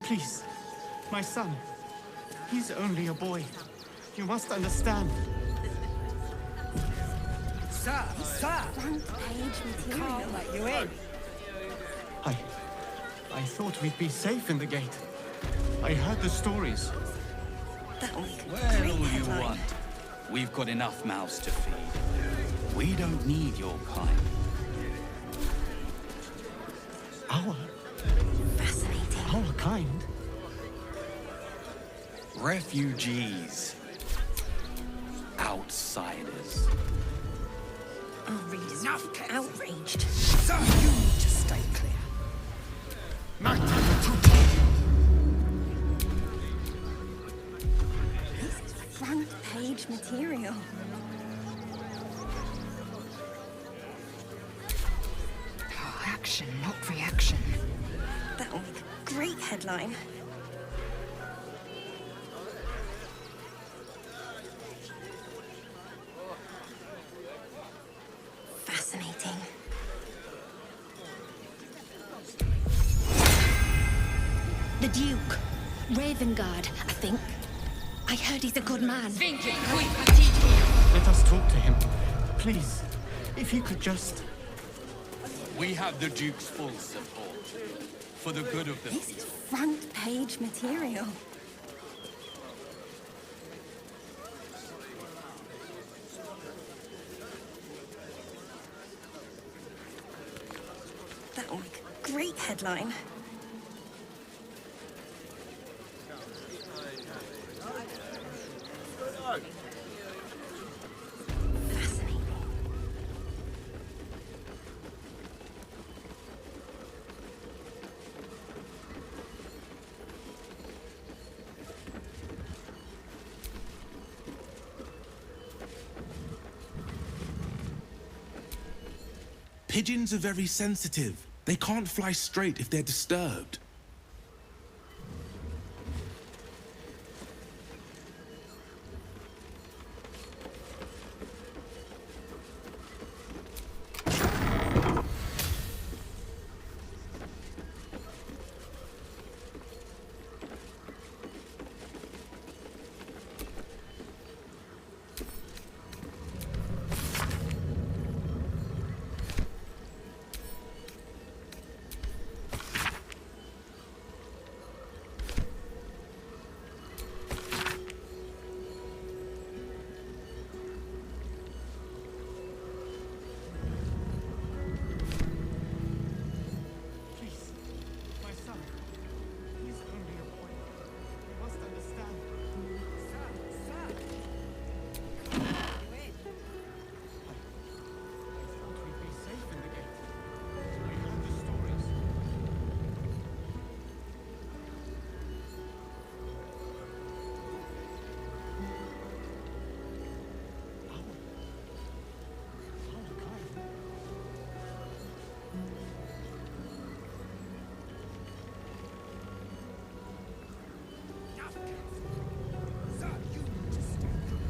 Please, my son. He's only a boy. You must understand. Sir! Front page material. Can't let you in. I thought we'd be safe in the gate. I heard the stories. That'll make a Well, great all you headline. want. We've got enough mouths to feed. We don't need your kind. Fascinating. Our kind? Refugees. Outsiders. Our readers will be outraged. Sir, you need to stay clear. This is front page material. Oh, action, not reaction. That'll make a great headline. Fascinating. The Duke. Ravengard, I think. I heard he's a good man. Let us talk to him. Please, if he could just... We have the Duke's full support. For the good of the This is front page material. That'll make a great headline. Fascinating. Pigeons are very sensitive. They can't fly straight if they're disturbed. Please, my son. He's only a boy. You must understand. I thought we'd be safe in the gate. I heard the stories. Our kind. Sir, you need to stay clear.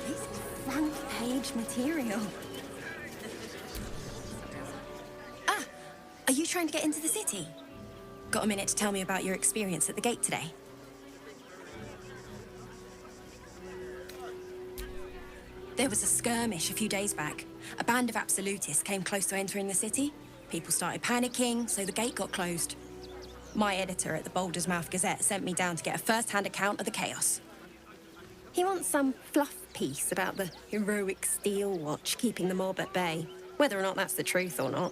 This is front page material. Ah, are you trying to get into the city? Got a minute to tell me about your experience at the gate today? There was a skirmish a few days back. A band of absolutists came close to entering the city. People started panicking, so the gate got closed. My editor at the Boulder's Mouth Gazette sent me down to get a first-hand account of the chaos. He wants some fluff piece about the heroic steel watch keeping the mob at bay, whether or not that's the truth or not.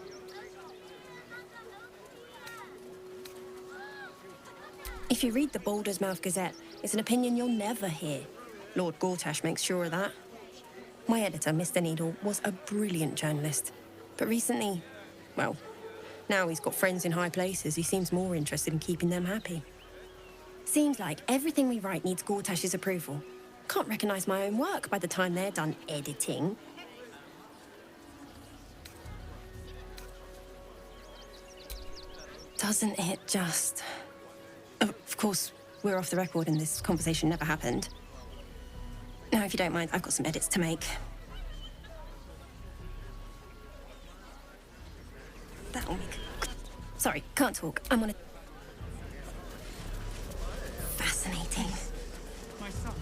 If you read the Baldersmouth Gazette, it's an opinion you'll never hear. Lord Gortash makes sure of that. My editor, Mr. Needle, was a brilliant journalist. But recently, well, now he's got friends in high places. He seems more interested in keeping them happy. Seems like everything we write needs Gortash's approval. Can't recognise my own work by the time they're done editing. Doesn't it just... Of course, we're off the record and this conversation never happened. Now, if you don't mind, I've got some edits to make. That'll make... Sorry, can't talk. I'm on a... Fascinating. My son.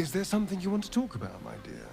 Is there something you want to talk about, my dear?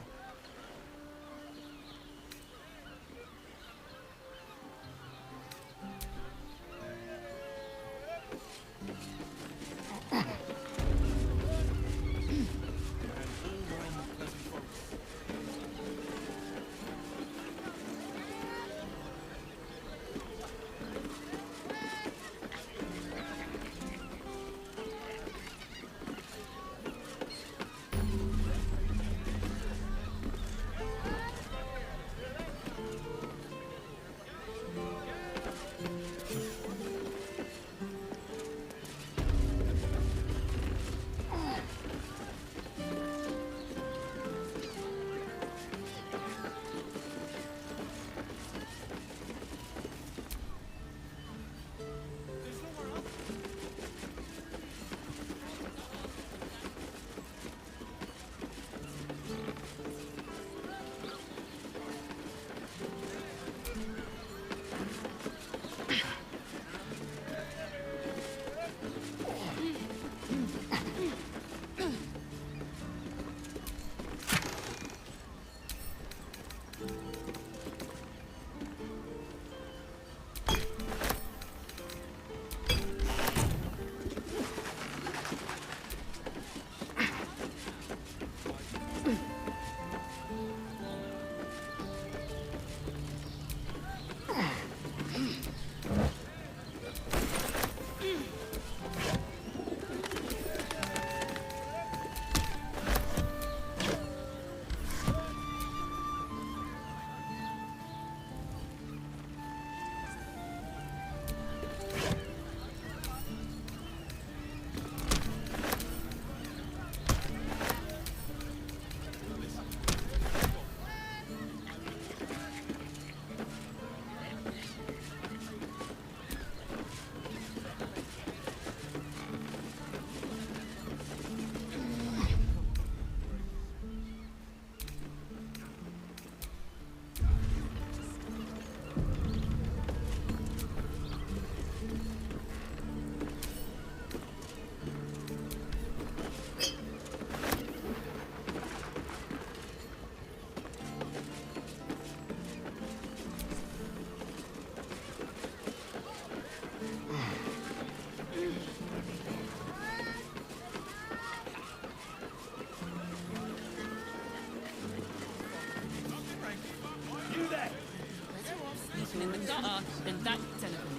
In the gutter, then that's anything.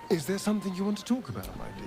Is there something you want to talk about, my dear?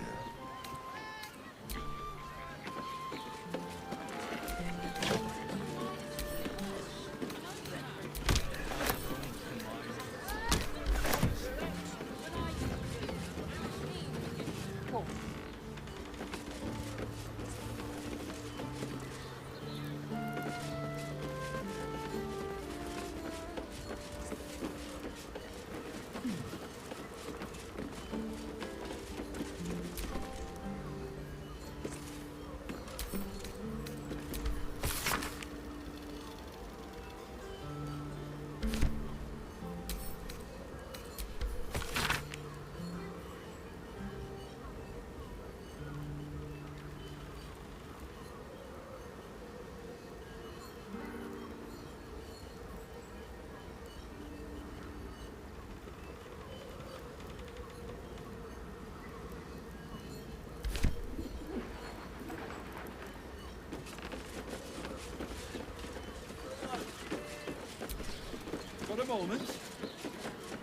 Got a moment?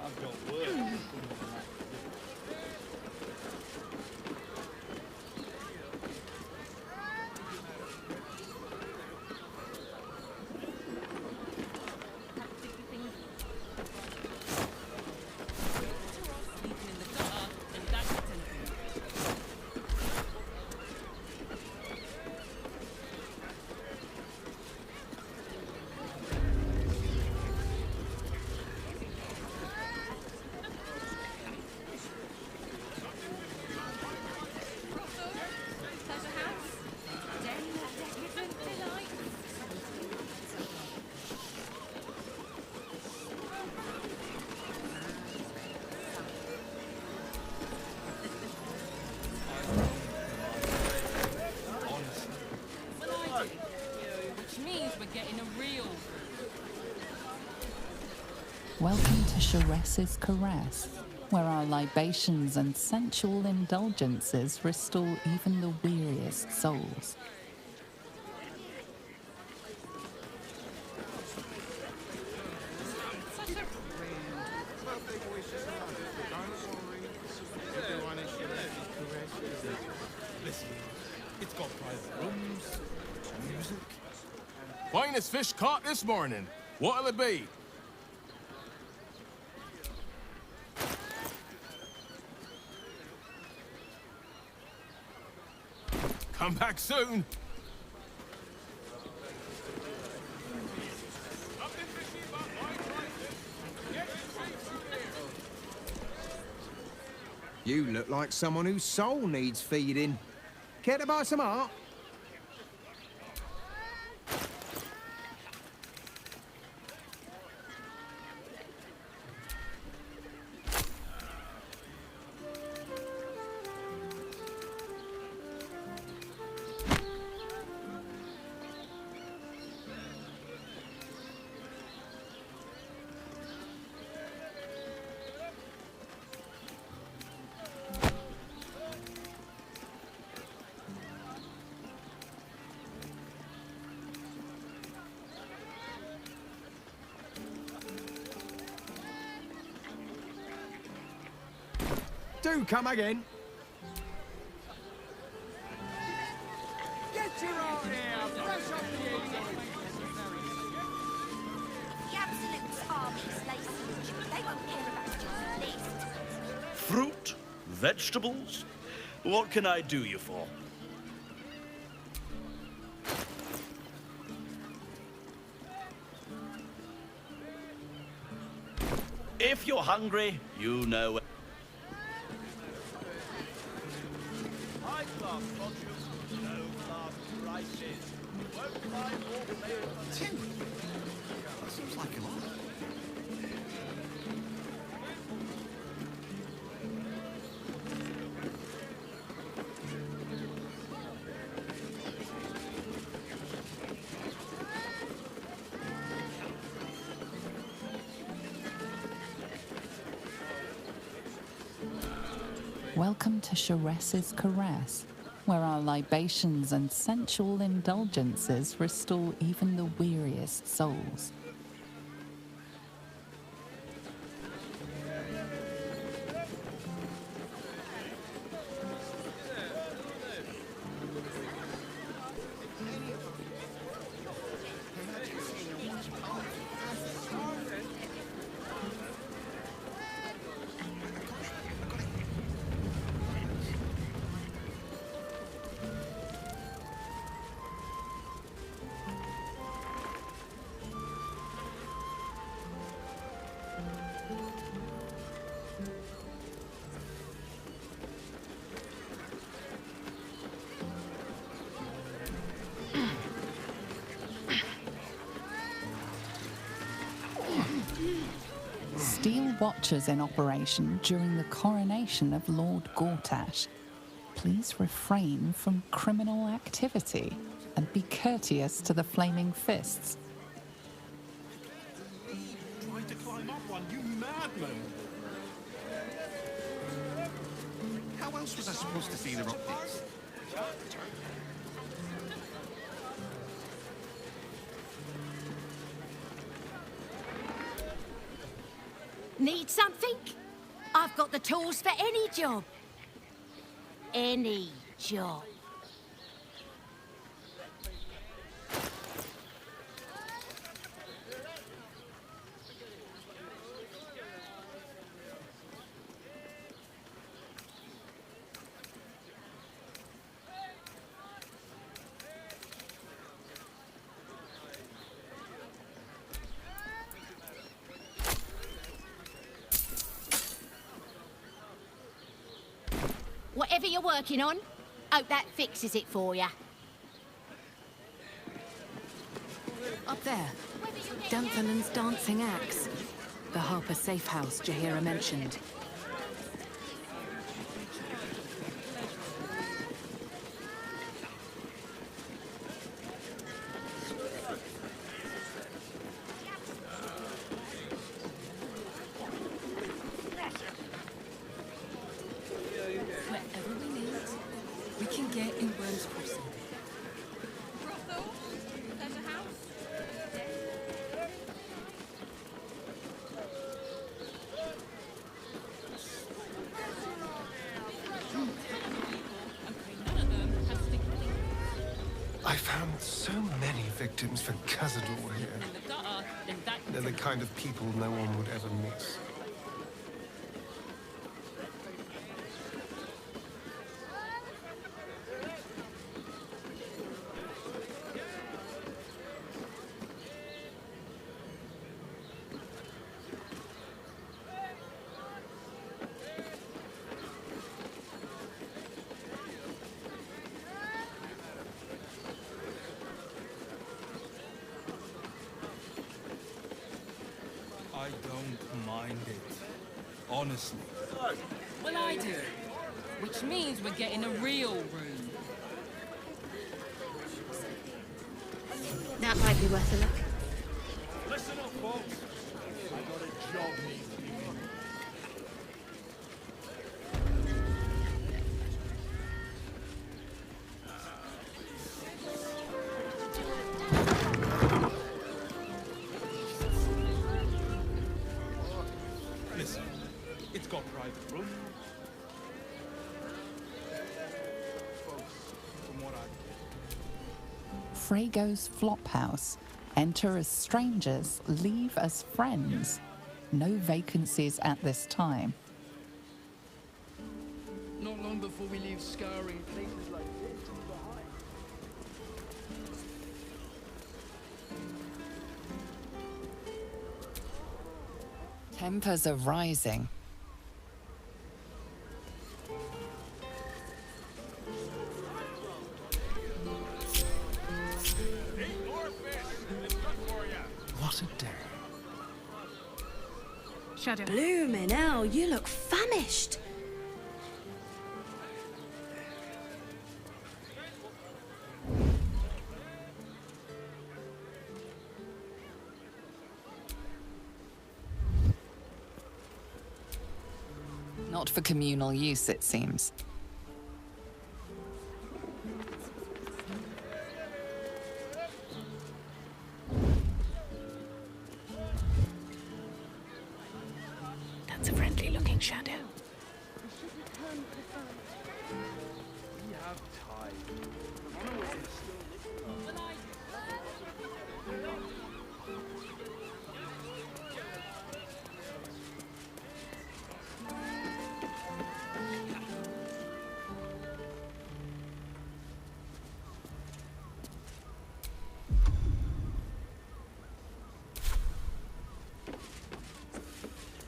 I've got work. Sleeping in the gutter, and that's anything. Which means we're getting a real. Welcome to夏芮絲Caress, where our libations and sensual indulgences restore even the weariest souls. Listen, it's got private rooms, music. Finest fish caught this morning. What'll it be? Come back soon. You look like someone whose soul needs feeding. Care to buy some art? Do come again. Get your art here, fresh off the easel. The absolute armies lay siege. They won't care about just this. Fruit? Vegetables? What can I do you for? If you're hungry, you know. High-class produce, low-class prices. Won't buy more flavor. That seems like a lot. Welcome to夏芮絲Caress, where our libations and sensual indulgences restore even the weariest souls. still watchers in operation during the coronation of Lord Gortash. Please refrain from criminal activity and be courteous to the Flaming Fists. Trying to climb up one, you madman! How else was I supposed to see the rock this? Need something? I've got the tools for any job. Any job. Whatever you're working on, hope that fixes it for you. Up there, Danthalan's dancing axe. The Harper safe house Jaheira mentioned. Wherever we need, we can get in Worm's Crossing. I found so many victims for Cazador here. They're the kind of people no one would ever miss. I don't mind it. Honestly. Well, I do. Which means we're getting a real room. That might be worth a look. Listen up, folks. I got a job needs to be done. Listen, it's got private rooms. Folks, from what I Frago's Flophouse. Enter as strangers, leave as friends. No vacancies at this time. Not long before we leave scouring places like this behind. Tempers are rising. What a day. Shadow. Bloomin' hell, you look famished. Not for communal use, it seems. That's a friendly-looking shadow. We have time.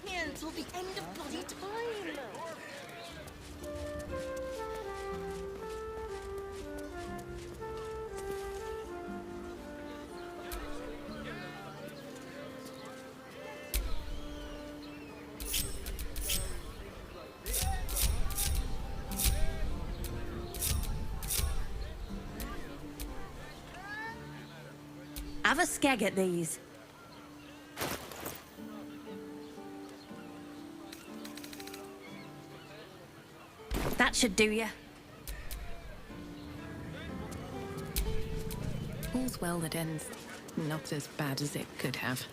Here until the end of bloody time. Have a skeg at these. That should do ya. All's well that ends not as bad as it could have.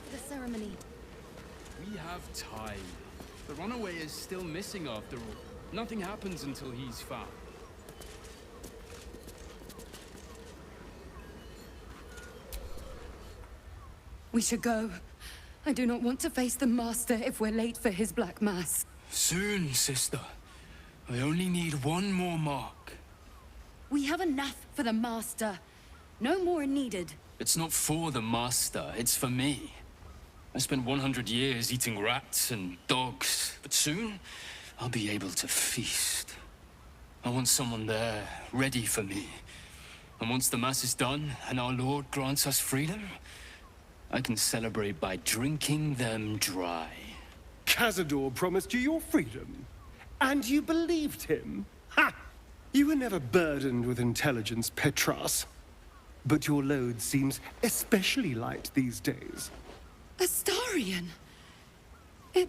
For the ceremony. We have time. The runaway is still missing after all. Nothing happens until he's found. We should go. I do not want to face the Master if we're late for his Black Mass. Soon, sister. I only need one more mark. We have enough for the Master. No more are needed. It's not for the Master, it's for me. I spent 100 years eating rats and dogs, but soon I'll be able to feast. I want someone there, ready for me. And once the Mass is done and our Lord grants us freedom, I can celebrate by drinking them dry. Cazador promised you your freedom, and you believed him? Ha! You were never burdened with intelligence, Petras. But your load seems especially light these days. Astarion? It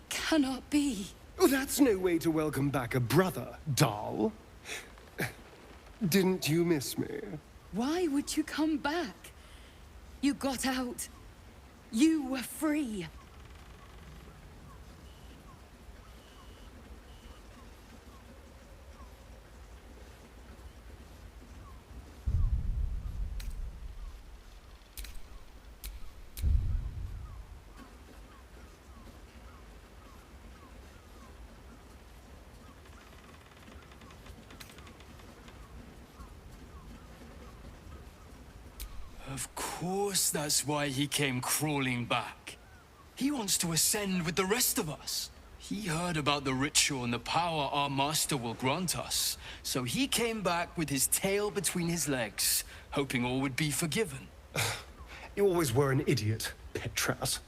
cannot be. Oh, that's no way to welcome back a brother, doll. Didn't you miss me? Why would you come back? You got out. You were free. Of course that's why he came crawling back. He wants to ascend with the rest of us. He heard about the ritual and the power our master will grant us. So he came back with his tail between his legs, hoping all would be forgiven. You always were an idiot, Petras.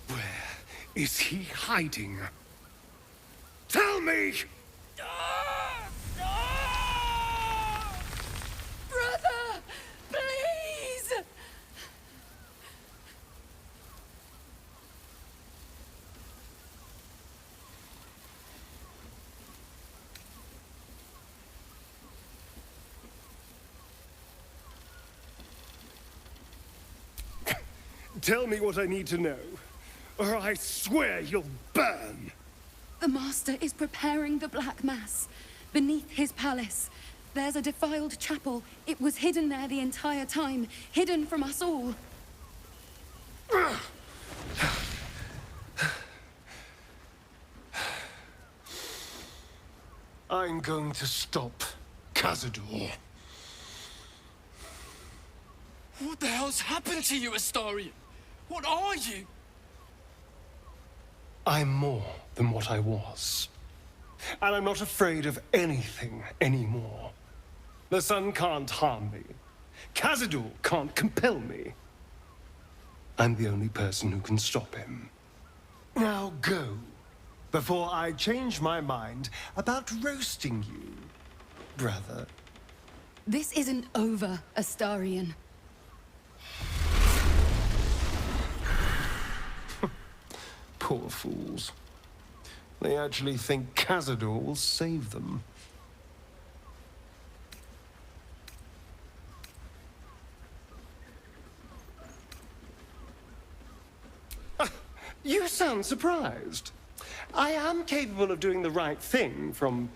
Where is he hiding? Tell me! Brother! Please! Tell me what I need to know, or I swear you'll burn! The Master is preparing the Black Mass. Beneath his palace, there's a defiled chapel. It was hidden there the entire time, hidden from us all. I'm going to stop Cazador. What the hell's happened to you, Astarion? What are you? I'm more than what I was. And I'm not afraid of anything anymore. The sun can't harm me. Cazador can't compel me. I'm the only person who can stop him. Now go, before I change my mind about roasting you, brother. This isn't over, Astarion. Poor fools. They actually think Cazador will save them. You sound surprised. I am capable of doing the right thing from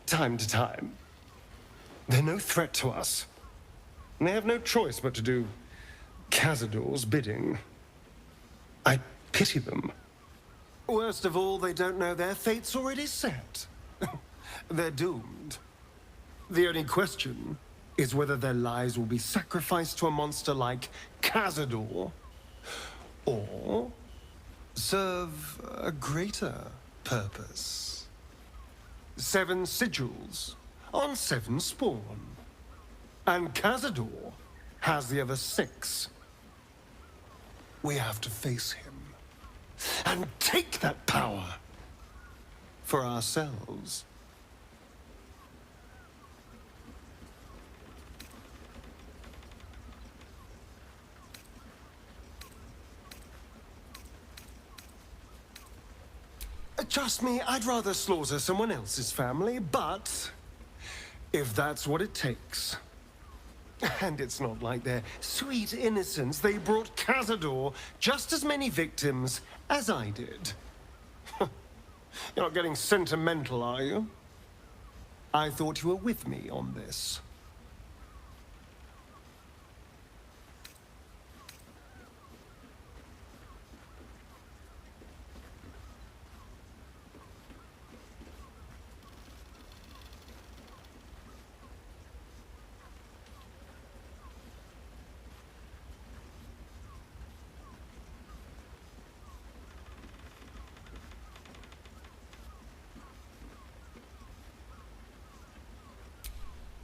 time to time. They're no threat to us. And they have no choice but to do Cazador's bidding. I pity them. Worst of all, they don't know their fate's already set. They're doomed. The only question is whether their lives will be sacrificed to a monster like Cazador, or serve a greater purpose. 7 sigils on 7 spawn. And Cazador has the other 6. We have to face him and take that power for ourselves. Trust me, I'd rather slaughter someone else's family, but if that's what it takes. And it's not like their sweet innocence. They brought Cazador just as many victims as I did. You're not getting sentimental, are you? I thought you were with me on this.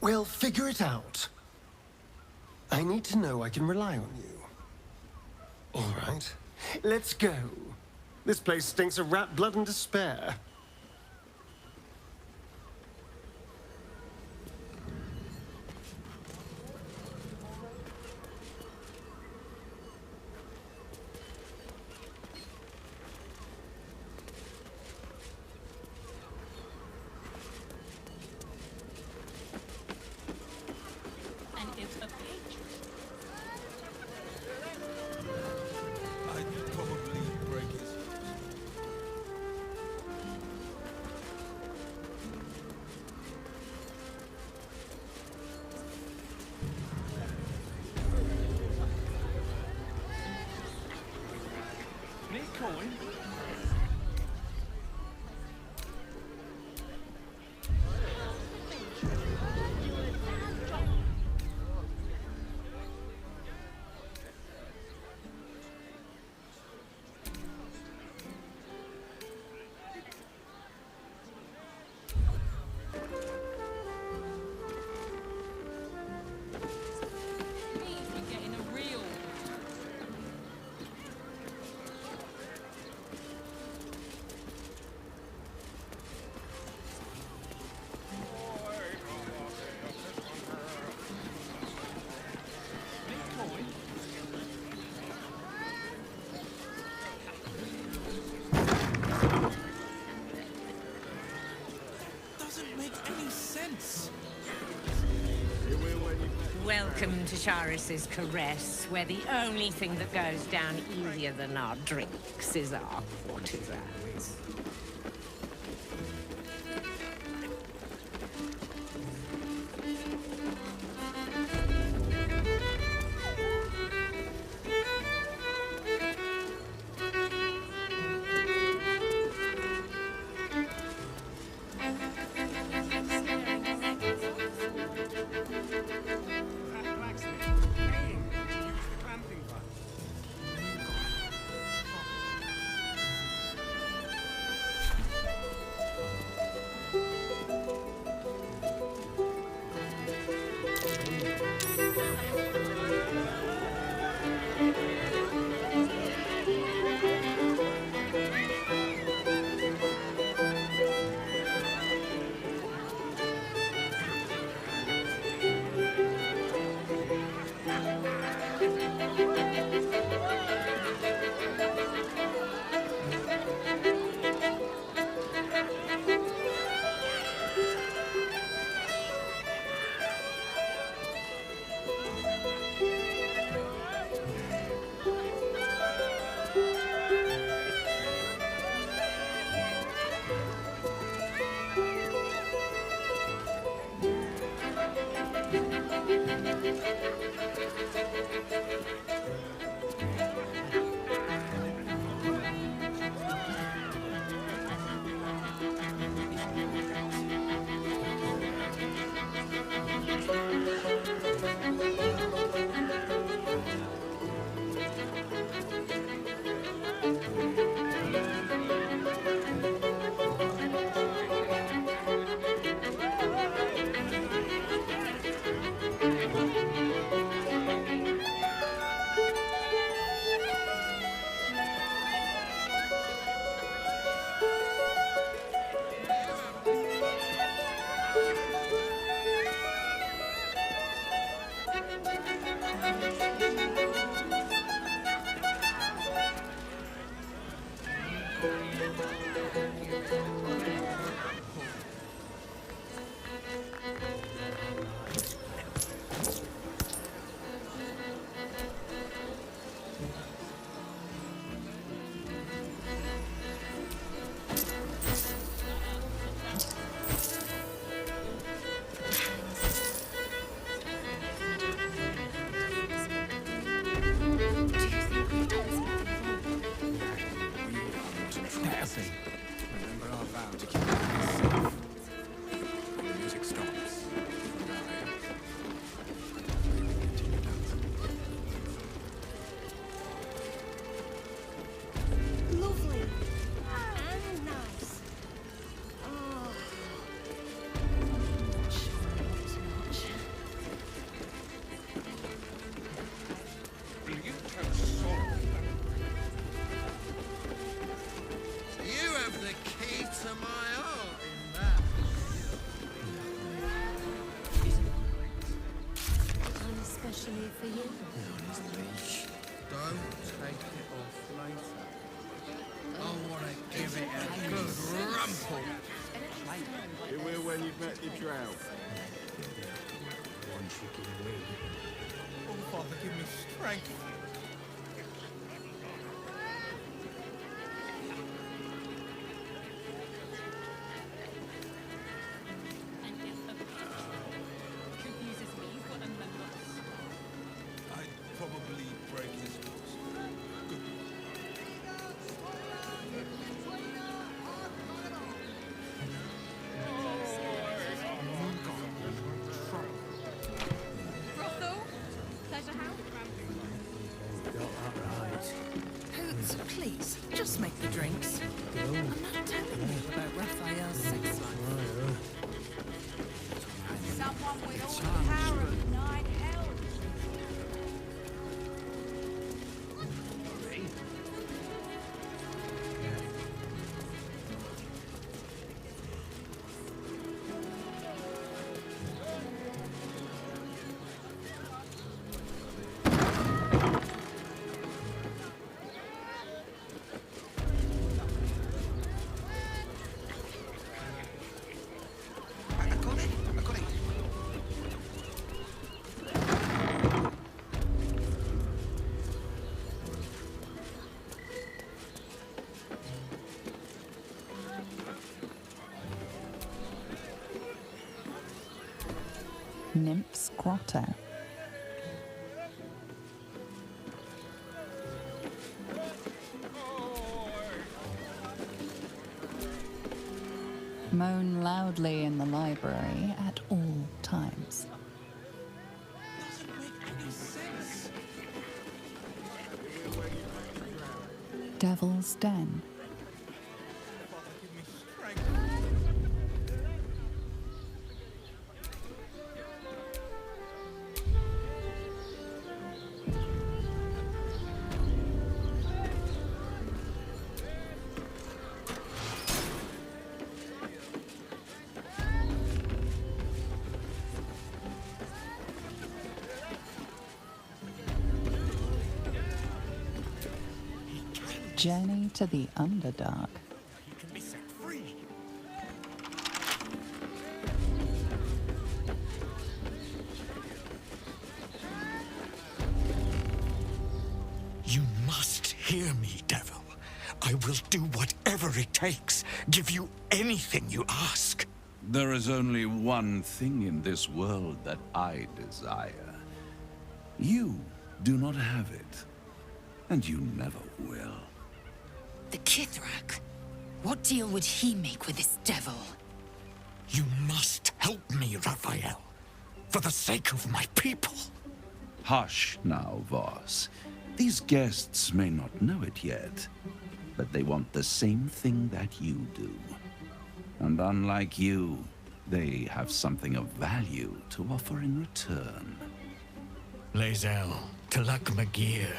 We'll figure it out. I need to know I can rely on you. All right, let's go. This place stinks of rat blood and despair. Welcome to Charis's Caress, where the only thing that goes down easier than our drinks is our courtesans. Cassie. Remember our vow to keep it safe. When the music stops, you and I will continue dancing. Lovely. And nice. Oh. You have the key to my heart in that. And especially for you. Don't take it off later. I want to give it a good rumple. You will when you've met your drought. One chicken wing. Oh, Father, give me strength. I'd probably break his nose. Good. Brothel? Pleasure house? Hoots, please, just make the drinks. I'm not telling you about Raphael's sex life. Someone with all the power of night hell. I got it. I got it. Nymph's Grotto. Moan loudly in the library at all times. Doesn't make any sense. Devil's Den. Father, give me strength. Journey to the Underdark. He can be set free. You must hear me, devil. I will do whatever it takes. Give you anything you ask. There is only one thing in this world that I desire. You do not have it, and you never will. The Kithrak? What deal would he make with this devil? You must help me, Raphael. For the sake of my people. Hush now, Voss. These guests may not know it yet, but they want the same thing that you do. And unlike you, they have something of value to offer in return. Lae'zel, Talak Magir.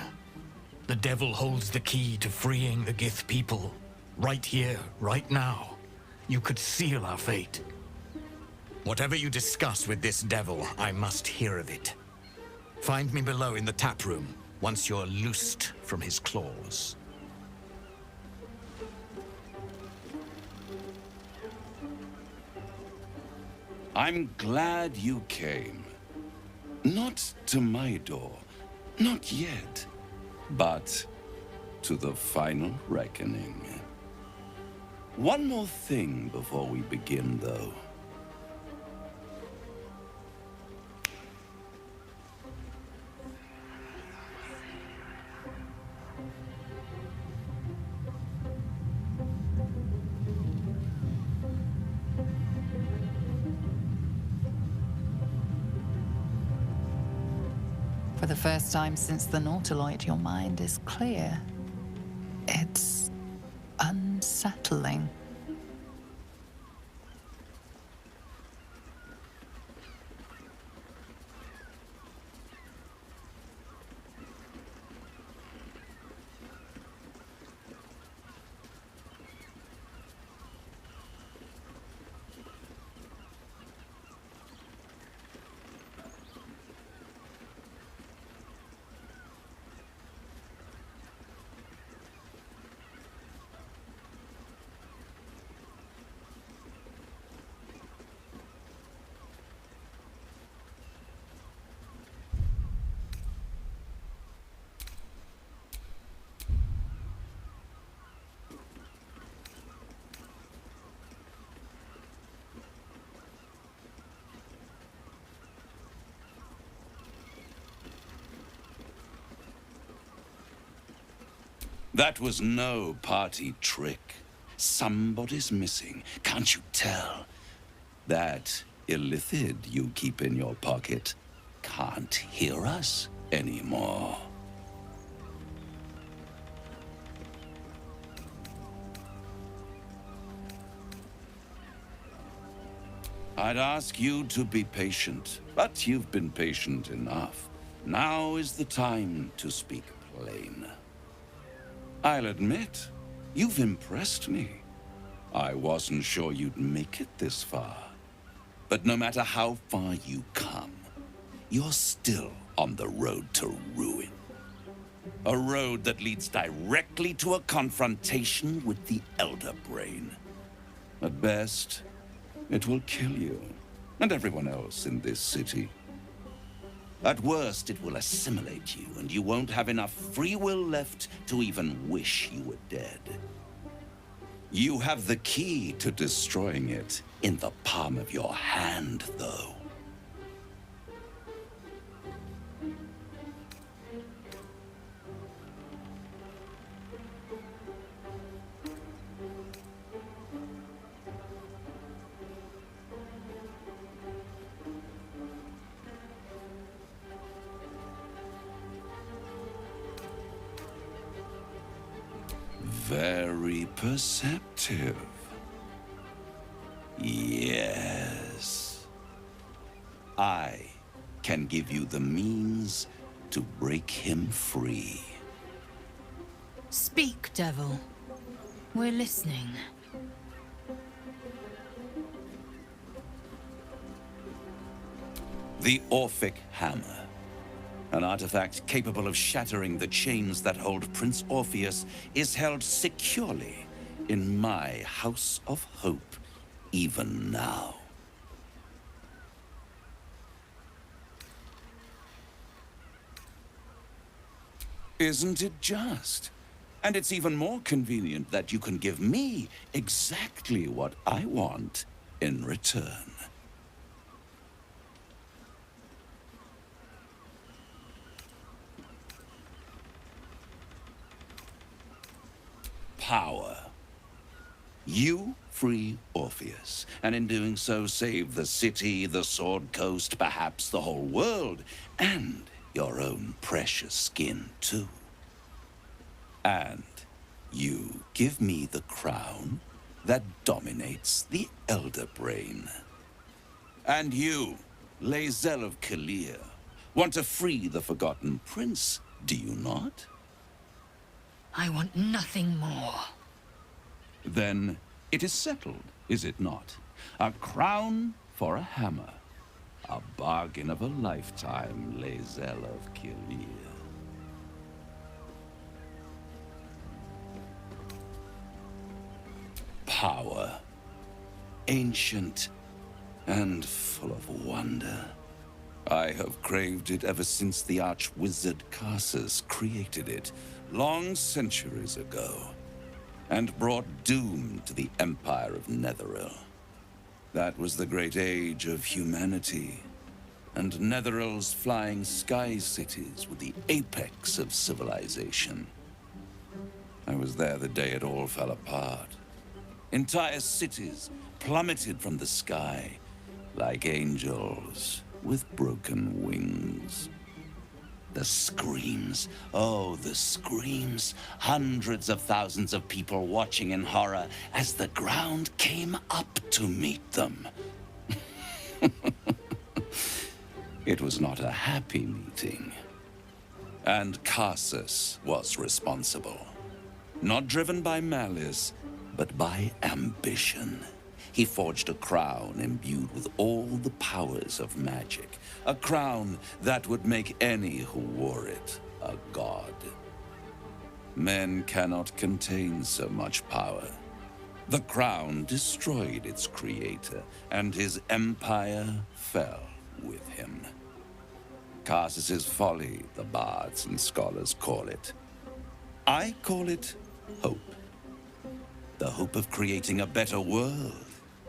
The devil holds the key to freeing the Gith people. Right here, right now. You could seal our fate. Whatever you discuss with this devil, I must hear of it. Find me below in the tap room, once you're loosed from his claws. I'm glad you came. Not to my door, not yet, but to the final reckoning. One more thing before we begin, though. For the first time since the Nautiloid, your mind is clear. It's unsettling. That was no party trick. Somebody's missing, can't you tell? That illithid you keep in your pocket can't hear us anymore. I'd ask you to be patient, but you've been patient enough. Now is the time to speak plain. I'll admit, you've impressed me. I wasn't sure you'd make it this far. But no matter how far you come, you're still on the road to ruin. A road that leads directly to a confrontation with the Elder Brain. At best, it will kill you, and everyone else in this city. At worst, it will assimilate you, and you won't have enough free will left to even wish you were dead. You have the key to destroying it in the palm of your hand, though. Very perceptive. Yes. I can give you the means to break him free. Speak, devil. We're listening. The Orphic Hammer. An artifact capable of shattering the chains that hold Prince Orpheus is held securely in my House of Hope, even now. Isn't it just? And it's even more convenient that you can give me exactly what I want in return. Power. You free Orpheus, and in doing so save the city, the Sword Coast, perhaps the whole world, and your own precious skin too. And you give me the crown that dominates the Elder Brain. And you, Lae'zel of Kalir, want to free the Forgotten Prince, do you not? I want nothing more. Then it is settled, is it not? A crown for a hammer. A bargain of a lifetime, Lae'zel of Kalir. Power. Ancient and full of wonder. I have craved it ever since the arch-wizard Karsus created it, long centuries ago, and brought doom to the Empire of Netheril. That was the great age of humanity, and Netheril's flying sky cities were the apex of civilization. I was there the day it all fell apart. Entire cities plummeted from the sky like angels with broken wings. The screams. Oh, the screams. Hundreds of thousands of people watching in horror as the ground came up to meet them. It was not a happy meeting. And Cassus was responsible. Not driven by malice, but by ambition. He forged a crown imbued with all the powers of magic. A crown that would make any who wore it a god. Men cannot contain so much power. The crown destroyed its creator, and his empire fell with him. Cassus's folly, the bards and scholars call it. I call it hope. The hope of creating a better world,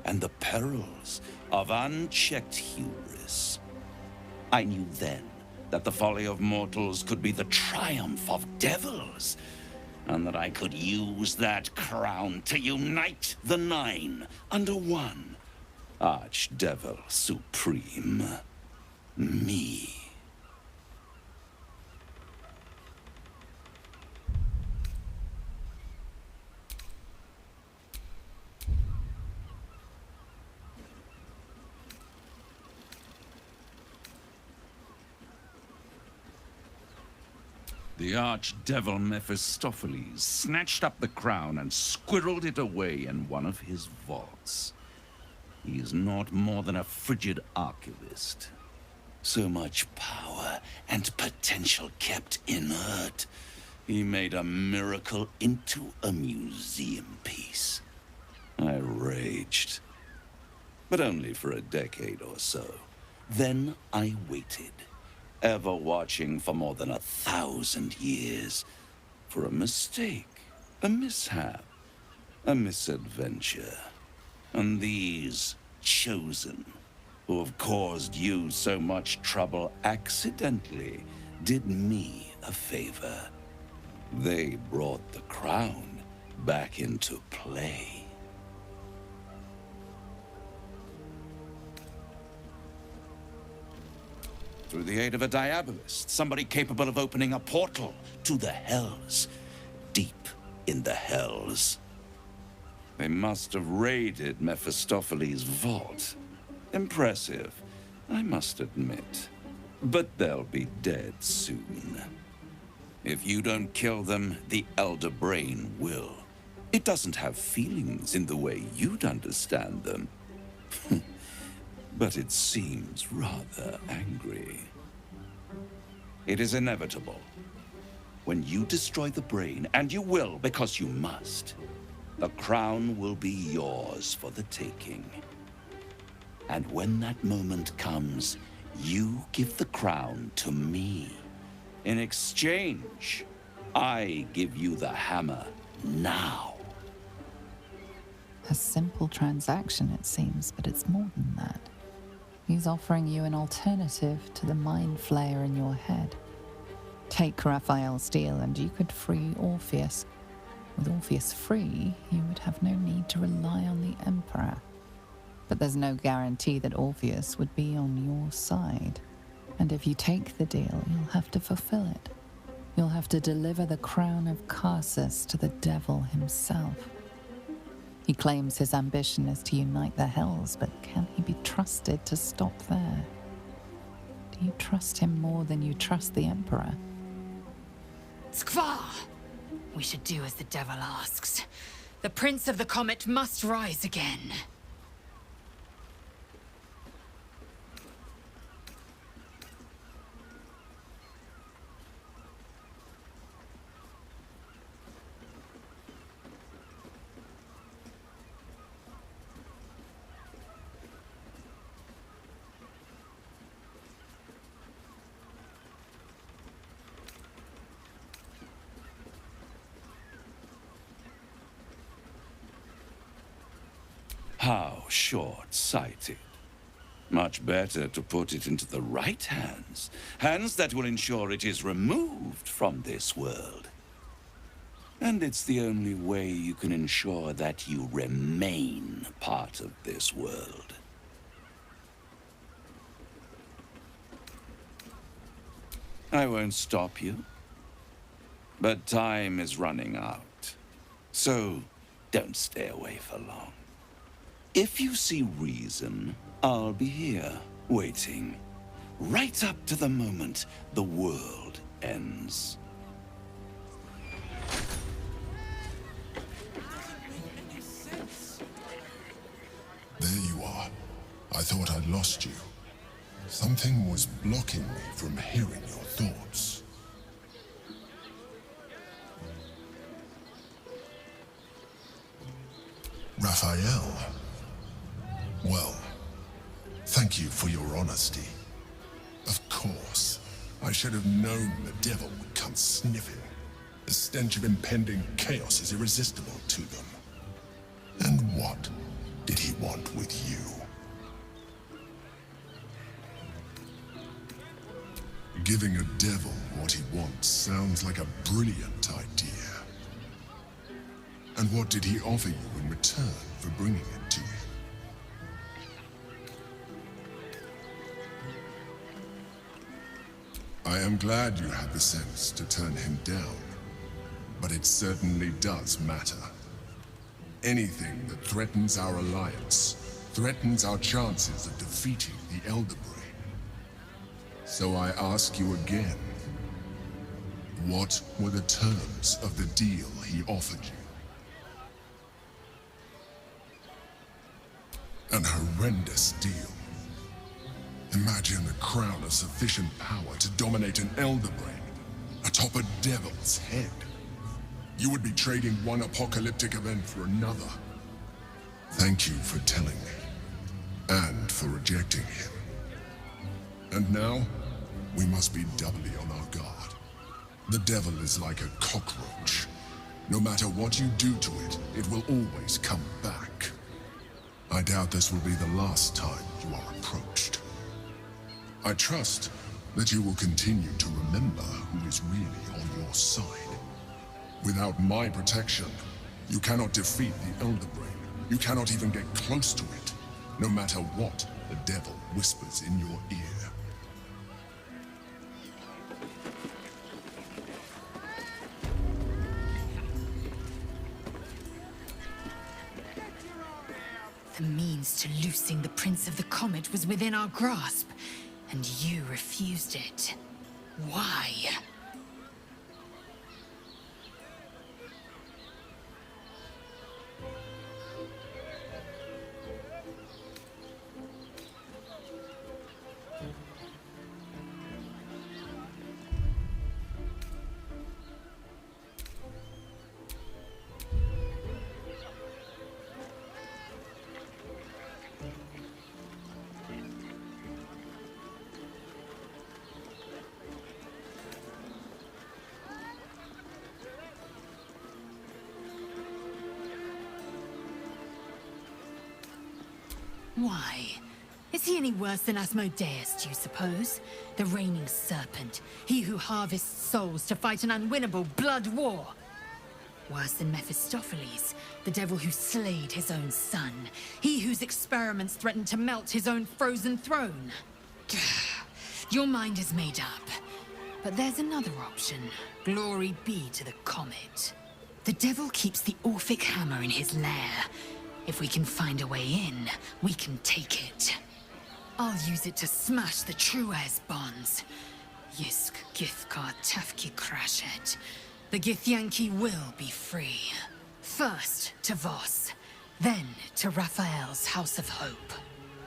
and the perils of unchecked hubris. I knew then that the folly of mortals could be the triumph of devils, and that I could use that crown to unite the Nine under one Archdevil Supreme. Me. The archdevil Mephistopheles snatched up the crown and squirreled it away in one of his vaults. He is not more than a frigid archivist. So much power and potential kept inert. He made a miracle into a museum piece. I raged. But only for a decade or so. Then I waited. Ever watching for more than 1,000 years for a mistake, a mishap, a misadventure. And these chosen, who have caused you so much trouble accidentally, did me a favor. They brought the crown back into play. Through the aid of a diabolist, somebody capable of opening a portal to the Hells. Deep in the Hells. They must have raided Mephistopheles' vault. Impressive, I must admit. But they'll be dead soon. If you don't kill them, the Elder Brain will. It doesn't have feelings in the way you'd understand them. But it seems rather angry. It is inevitable. When you destroy the brain, and you will because you must, the crown will be yours for the taking. And when that moment comes, you give the crown to me. In exchange, I give you the hammer now. A simple transaction, it seems, but it's more than that. He's offering you an alternative to the mind flayer in your head. Take Raphael's deal and you could free Orpheus. With Orpheus free, you would have no need to rely on the Emperor. But there's no guarantee that Orpheus would be on your side. And if you take the deal, you'll have to fulfill it. You'll have to deliver the crown of Cassus to the devil himself. He claims his ambition is to unite the Hells, but can he be trusted to stop there? Do you trust him more than you trust the Emperor? Skvar! We should do as the devil asks. The Prince of the Comet must rise again. How short-sighted. Much better to put it into the right hands. Hands that will ensure it is removed from this world. And it's the only way you can ensure that you remain part of this world. I won't stop you. But time is running out. So, don't stay away for long. If you see reason, I'll be here, waiting. Right up to the moment the world ends. There you are. I thought I'd lost you. Something was blocking me from hearing your thoughts. Raphael. Well, thank you for your honesty. Of course, I should have known the devil would come sniffing. The stench of impending chaos is irresistible to them. And what did he want with you? Giving a devil what he wants sounds like a brilliant idea. And what did he offer you in return for bringing it to him? I am glad you had the sense to turn him down, but it certainly does matter. Anything that threatens our alliance threatens our chances of defeating the Elder Brain. So I ask you again, what were the terms of the deal he offered you? An horrendous deal. Imagine a crown of sufficient power to dominate an Elder Brain atop a devil's head. You would be trading one apocalyptic event for another. Thank you for telling me, and for rejecting him. And now, we must be doubly on our guard. The devil is like a cockroach. No matter what you do to it, it will always come back. I doubt this will be the last time you are approached. I trust that you will continue to remember who is really on your side. Without my protection, you cannot defeat the Elder Brain. You cannot even get close to it, no matter what the devil whispers in your ear. The means to loosing the Prince of the Comet was within our grasp, and you refused it. Why? Why? Is he any worse than Asmodeus, do you suppose? The reigning serpent, he who harvests souls to fight an unwinnable blood war. Worse than Mephistopheles, the devil who slayed his own son. He whose experiments threatened to melt his own frozen throne. Your mind is made up. But there's another option. Glory be to the comet. The devil keeps the Orphic hammer in his lair. If we can find a way in, we can take it. I'll use it to smash the Truez bonds. Yisk Githkar Tafki Krashet. The Githyanki will be free. First to Voss, then to Raphael's House of Hope.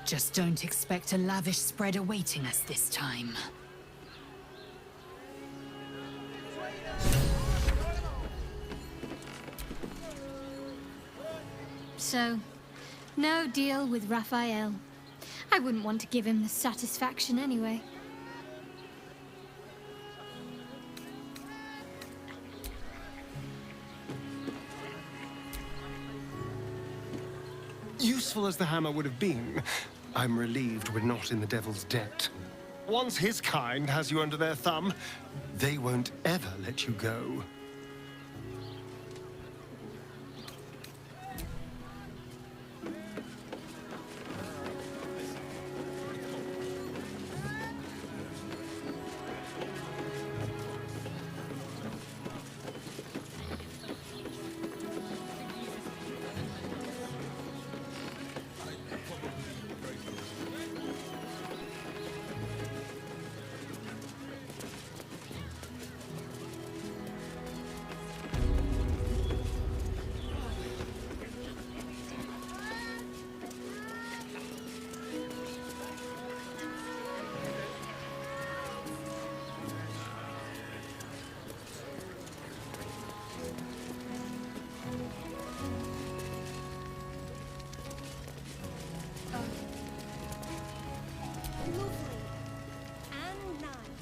Just don't expect a lavish spread awaiting us this time. So, no deal with Raphael. I wouldn't want to give him the satisfaction anyway. Useful as the hammer would have been, I'm relieved we're not in the devil's debt. Once his kind has you under their thumb, they won't ever let you go.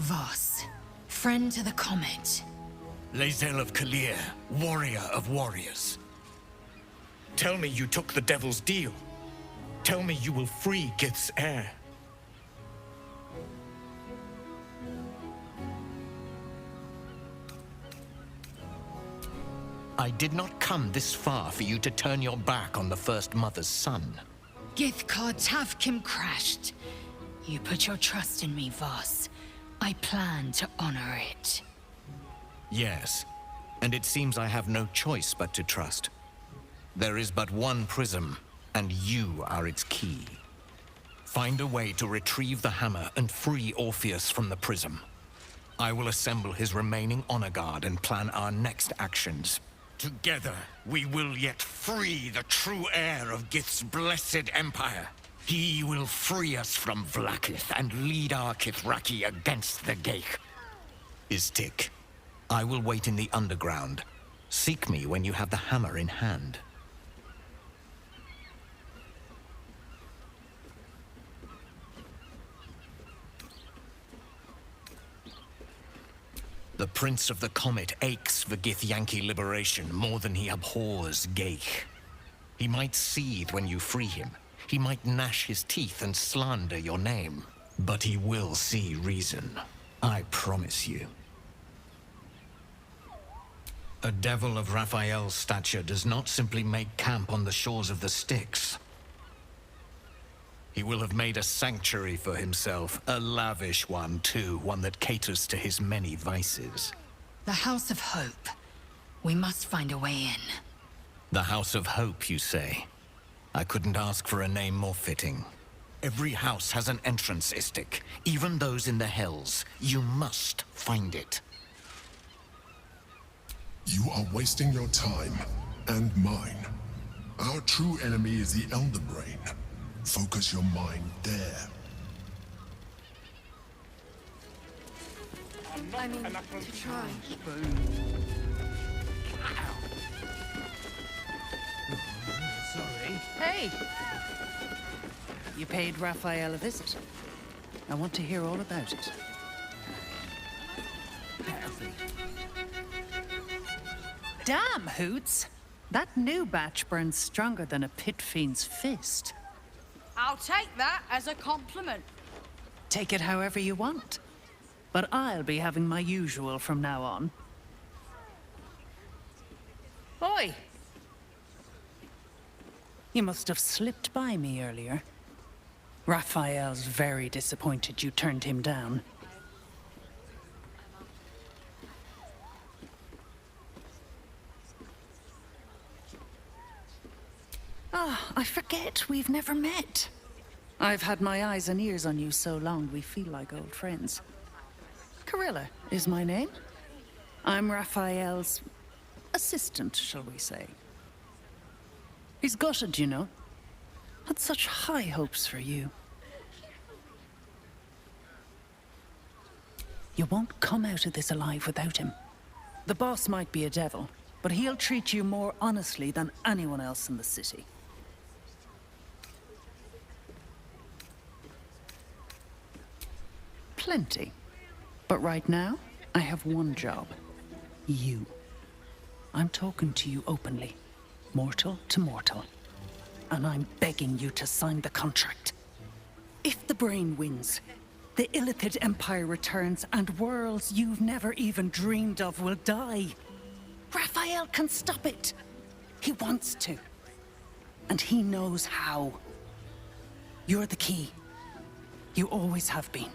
Voss, friend to the Comet. Lae'zel of Kalir, warrior of warriors. Tell me you took the Devil's deal. Tell me you will free Gith's heir. I did not come this far for you to turn your back on the First Mother's son. Githkar Tavkim crashed. You put your trust in me, Voss. I plan to honor it. Yes, and it seems I have no choice but to trust. There is but one prism, and you are its key. Find a way to retrieve the hammer and free Orpheus from the prism. I will assemble his remaining honor guard and plan our next actions. Together, we will yet free the true heir of Gith's blessed empire. He will free us from Vlaakith and lead our Kithraki against the Geich. Istik, I will wait in the underground. Seek me when you have the hammer in hand. The Prince of the Comet aches for Githyanki liberation more than he abhors Geich. He might seethe when you free him. He might gnash his teeth and slander your name. But he will see reason. I promise you. A devil of Raphael's stature does not simply make camp on the shores of the Styx. He will have made a sanctuary for himself, a lavish one too, one that caters to his many vices. The House of Hope. We must find a way in. The House of Hope, you say? I couldn't ask for a name more fitting. Every house has an entrance, Istik, even those in the Hells. You must find it. You are wasting your time, and mine. Our true enemy is the Elder Brain. Focus your mind there. I mean, to try. Sorry. Hey! You paid Raphael a visit. I want to hear all about it. Damn, Hoots! That new batch burns stronger than a pit fiend's fist. I'll take that as a compliment. Take it however you want. But I'll be having my usual from now on. Oi! You must have slipped by me earlier. Raphael's very disappointed you turned him down. Ah, I forget we've never met. I've had my eyes and ears on you so long we feel like old friends. Carilla is my name. I'm Raphael's assistant, shall we say. He's gutted, you know. Had such high hopes for you. You won't come out of this alive without him. The boss might be a devil, but he'll treat you more honestly than anyone else in the city. Plenty. But right now, I have one job. You. I'm talking to you openly. Mortal to mortal. And I'm begging you to sign the contract. If the Brain wins, the Illithid Empire returns and worlds you've never even dreamed of will die. Raphael can stop it. He wants to. And he knows how. You're the key. You always have been.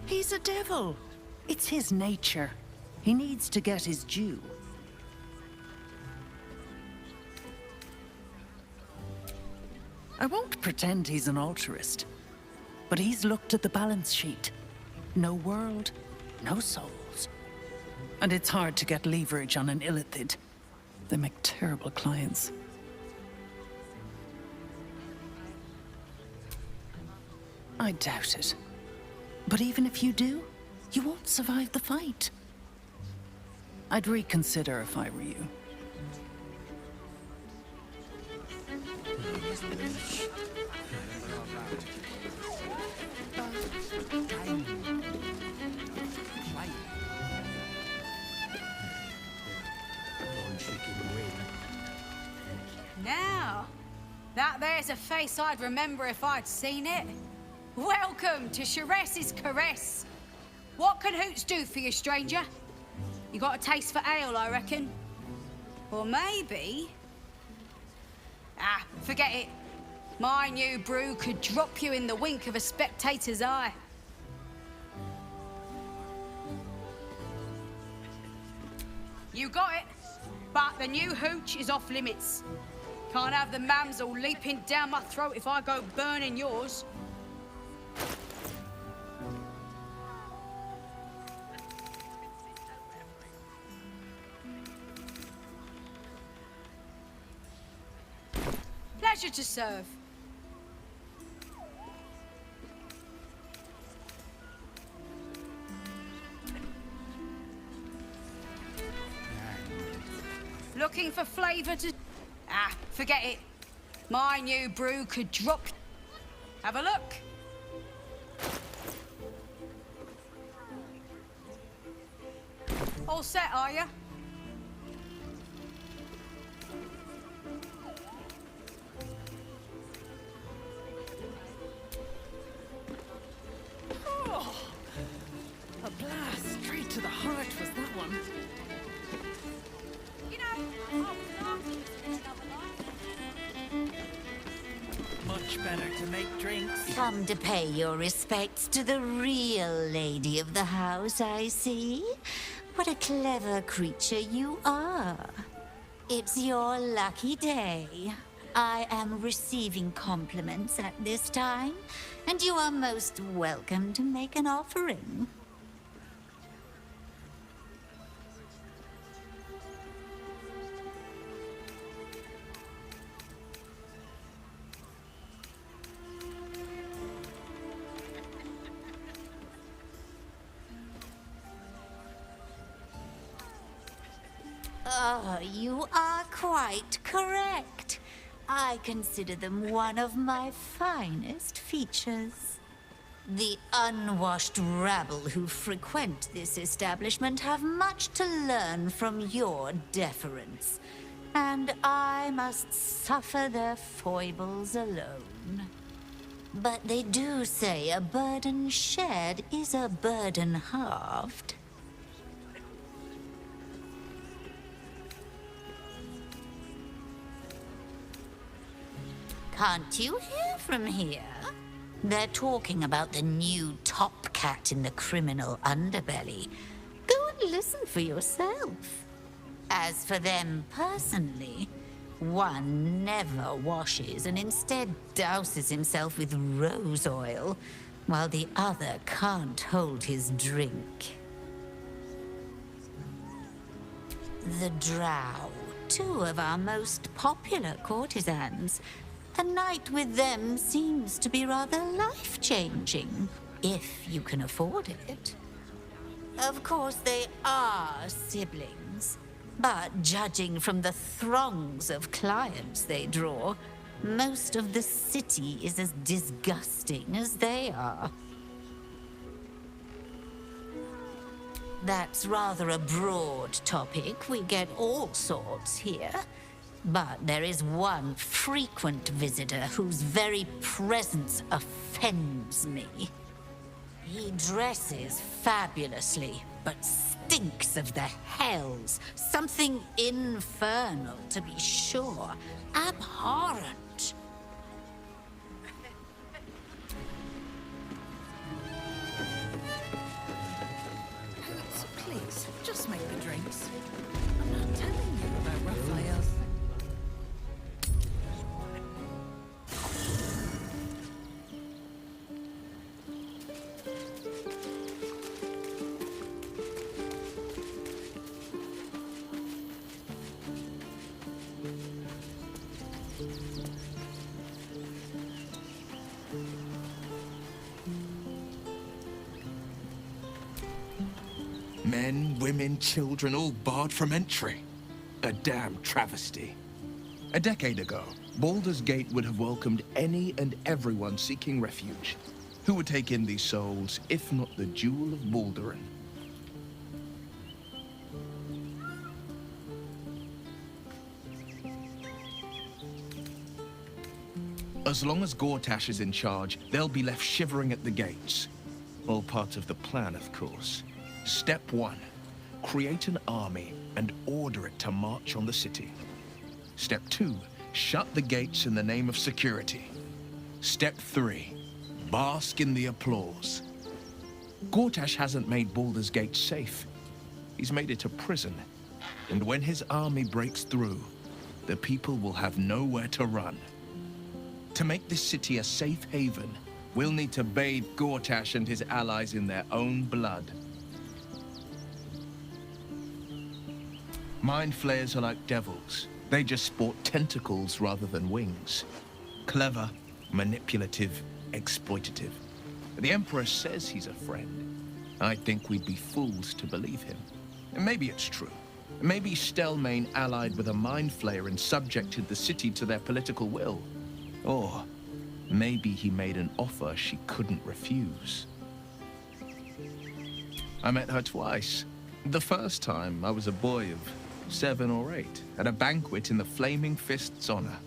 He's a devil. It's his nature. He needs to get his due. I won't pretend he's an altruist, but he's looked at the balance sheet. No world, no souls. And it's hard to get leverage on an Illithid. They make terrible clients. I doubt it. But even if you do, you won't survive the fight. I'd reconsider if I were you. Now, that there's a face I'd remember if I'd seen it. Welcome to Charessa's Caress. What can Hoots do for you, stranger? You got a taste for ale, I reckon? Or maybe... Ah, forget it. My new brew could drop you in the wink of a spectator's eye. You got it, but the new hooch is off limits. Can't have the mamsel leaping down my throat if I go burning yours. Pleasure to serve. Looking for flavour to... Ah, forget it. My new brew could drop... Have a look. All set, are you? Oh, a blast straight to the heart was that one. You know, Much better to make drinks. Come to pay your respects to the real lady of the house, I see. What a clever creature you are. It's your lucky day. I am receiving compliments at this time, and you are most welcome to make an offering. Oh, you are quite correct. I consider them one of my finest features. The unwashed rabble who frequent this establishment have much to learn from your deference, and I must suffer their foibles alone. But they do say a burden shared is a burden halved. Can't you hear from here? They're talking about the new top cat in the criminal underbelly. Go and listen for yourself. As for them personally, one never washes and instead douses himself with rose oil, while the other can't hold his drink. The Drow, two of our most popular courtesans. A night with them seems to be rather life-changing, if you can afford it. Of course, they are siblings, but judging from the throngs of clients they draw, most of the city is as disgusting as they are. That's rather a broad topic. We get all sorts here. But there is one frequent visitor whose very presence offends me. He dresses fabulously, but stinks of the hells. Something infernal, to be sure. Abhorrent. Please, just make the drinks. I'm not telling you about Raphael. Men, women, children, all barred from entry. A damn travesty. A decade ago, Baldur's Gate would have welcomed any and everyone seeking refuge. Who would take in these souls, if not the Jewel of Balduran? As long as Gortash is in charge, they'll be left shivering at the gates. All part of the plan, of course. Step 1. Create an army and order it to march on the city. Step 2. Shut the gates in the name of security. Step 3. Bask in the applause. Gortash hasn't made Baldur's Gate safe. He's made it a prison. And when his army breaks through, the people will have nowhere to run. To make this city a safe haven, we'll need to bathe Gortash and his allies in their own blood. Mind flayers are like devils. They just sport tentacles rather than wings. Clever, manipulative, exploitative. The Emperor says he's a friend. I think we'd be fools to believe him. And maybe it's true. Maybe Stelmane allied with a mind flayer and subjected the city to their political will. Or maybe he made an offer she couldn't refuse. I met her twice. The first time, I was a boy of 7 or 8, at a banquet in the Flaming Fist's honor.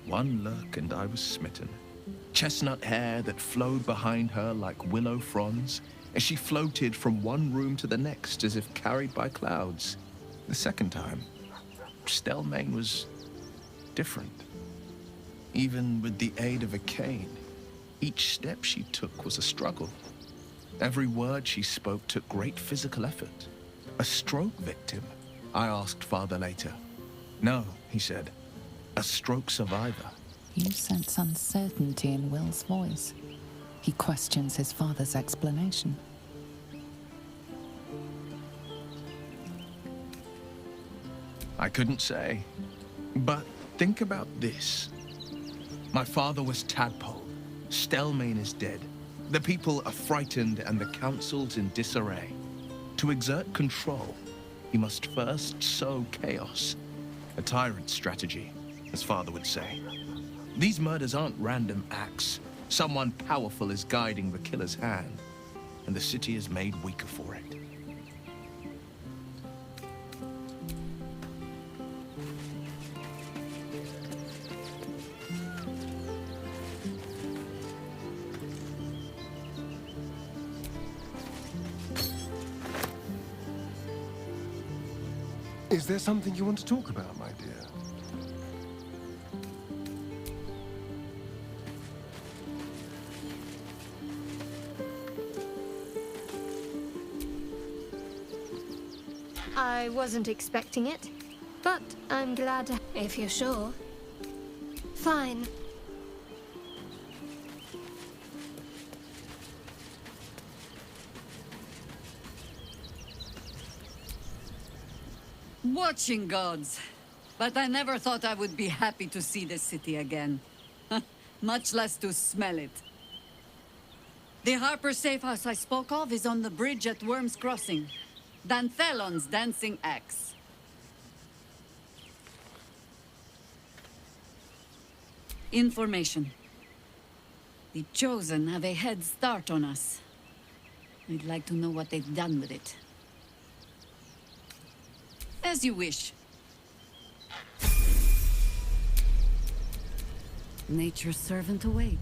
One look and I was smitten. Chestnut hair that flowed behind her like willow fronds, as she floated from one room to the next as if carried by clouds. The second time, Stelmane was different. Even with the aid of a cane, each step she took was a struggle. Every word she spoke took great physical effort. A stroke victim? I asked Father later. No, he said. A stroke survivor. You sense uncertainty in Will's voice. He questions his father's explanation. I couldn't say. But think about this. My father was Tadpole. Stelmane is dead. The people are frightened and the council's in disarray. To exert control, he must first sow chaos. A tyrant's strategy, as Father would say. These murders aren't random acts. Someone powerful is guiding the killer's hand, and the city is made weaker for it. Is there something you want to talk about, my dear? I wasn't expecting it, but I'm glad to... If you're sure. Fine. Watching gods. But I never thought I would be happy to see the city again. Much less to smell it. The Harper safe house I spoke of is on the bridge at Worm's Crossing. Danthelon's dancing axe. Information. The Chosen have a head start on us. I'd like to know what they've done with it. As you wish. Nature's servant awaits.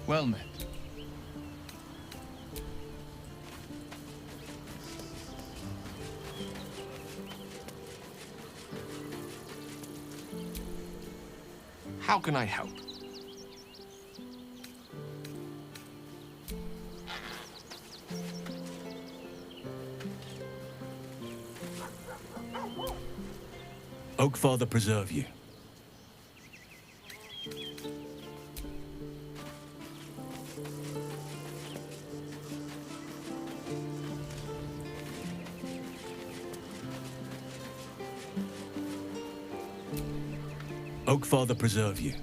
Well met. How can I help? Oakfather preserve you. Oakfather preserve you.